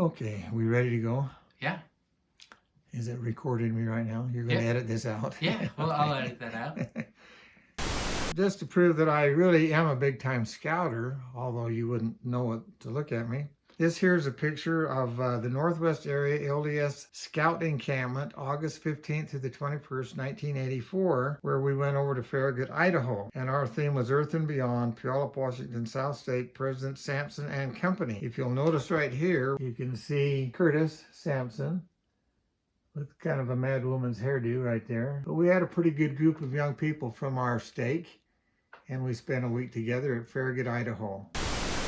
Okay, we ready to go? Yeah. Is it recording me right now? You're going to Yeah. edit this out? Yeah, well, I'll edit that out. Just to prove that I really am a big-time scouter, although you wouldn't know it to look at me. This here is a picture of the Northwest Area LDS Scout Encampment, August 15th to the 21st, 1984, where we went over to Farragut, Idaho. And our theme was Earth and Beyond, Puyallup, Washington, South State, President Sampson and Company. If you'll notice right here, you can see Curtis Sampson with kind of a mad woman's hairdo right there. But we had a pretty good group of young people from our stake, and we spent a week together at Farragut, Idaho.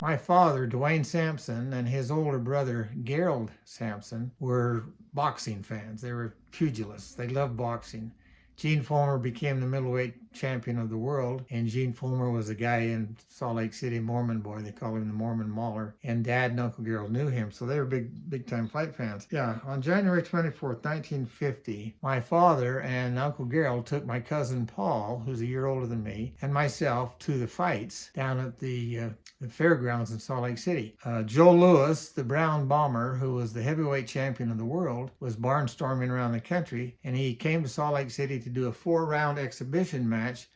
My father, Dwayne Sampson, and his older brother, Gerald Sampson, were boxing fans. They were pugilists. They loved boxing. Gene Fullmer became the middleweight champion of the world, and Gene Fullmer was a guy in Salt Lake City, Mormon boy. They call him the Mormon Mauler, and Dad and Uncle Gerald knew him, so they were big-time fight fans. Yeah, on January 24th, 1950, my father and Uncle Gerald took my cousin Paul, who's a year older than me, and myself to the fights down at the fairgrounds in Salt Lake City. Joe Louis, the Brown Bomber, who was the heavyweight champion of the world, was barnstorming around the country, and he came to Salt Lake City to do a 4-round exhibition match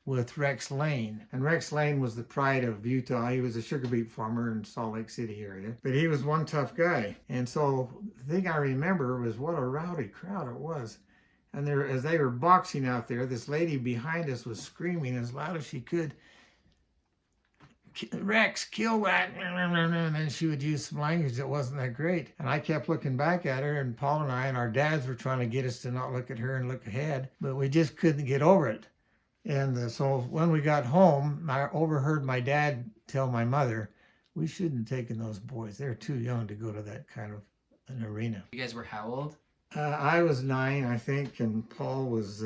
with Rex Lane. And Rex Lane was the pride of Utah. He was a sugar beet farmer in Salt Lake City area, but he was one tough guy. And so the thing I remember was what a rowdy crowd it was. And there, as they were boxing out there, this lady behind us was screaming as loud as she could, "Rex, kill that," and then she would use some language that wasn't that great. And I kept looking back at her, and Paul and I and our dads were trying to get us to not look at her and look ahead, but we just couldn't get over it. And so when we got home, I overheard my dad tell my mother, "We shouldn't have taken those boys. They're too young to go to that kind of an arena." You guys were how old? I was 9, I think, and Paul was,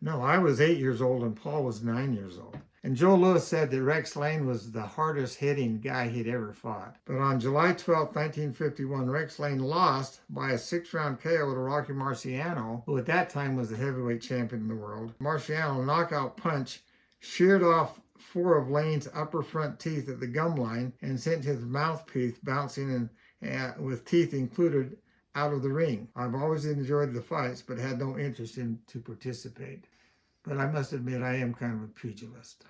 no, I was 8 years old and Paul was 9 years old. And Joe Louis said that Rex Lane was the hardest hitting guy he'd ever fought. But on July 12, 1951, Rex Lane lost by a 6-round KO to Rocky Marciano, who at that time was the heavyweight champion in the world. Marciano's knockout punch sheared off 4 of Lane's upper front teeth at the gum line and sent his mouthpiece bouncing with teeth included out of the ring. I've always enjoyed the fights, but had no interest in to participate. But I must admit, I am kind of a pugilist.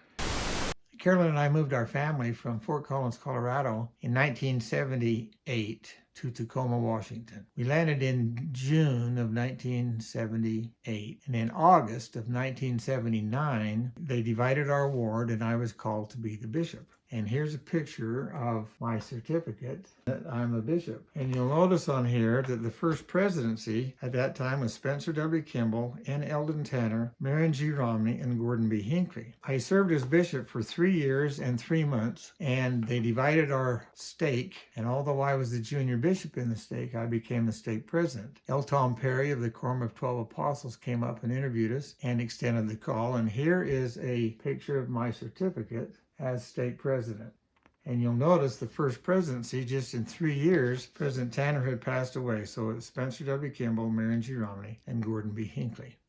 Carolyn and I moved our family from Fort Collins, Colorado in 1978 to Tacoma, Washington. We landed in June of 1978, and in August of 1979, they divided our ward and I was called to be the bishop. And here's a picture of my certificate that I'm a bishop. And you'll notice on here that the first presidency at that time was Spencer W. Kimball, N. Eldon Tanner, Marion G. Romney, and Gordon B. Hinckley. I served as bishop for 3 years and 3 months, and they divided our stake. And although I was the junior bishop in the stake, I became the stake president. L. Tom Perry of the Quorum of 12 Apostles came up and interviewed us and extended the call. And here is a picture of my certificate as stake president. And you'll notice the first presidency, just in 3 years, President Tanner had passed away. So it was Spencer W. Kimball, Marion G. Romney, and Gordon B. Hinckley.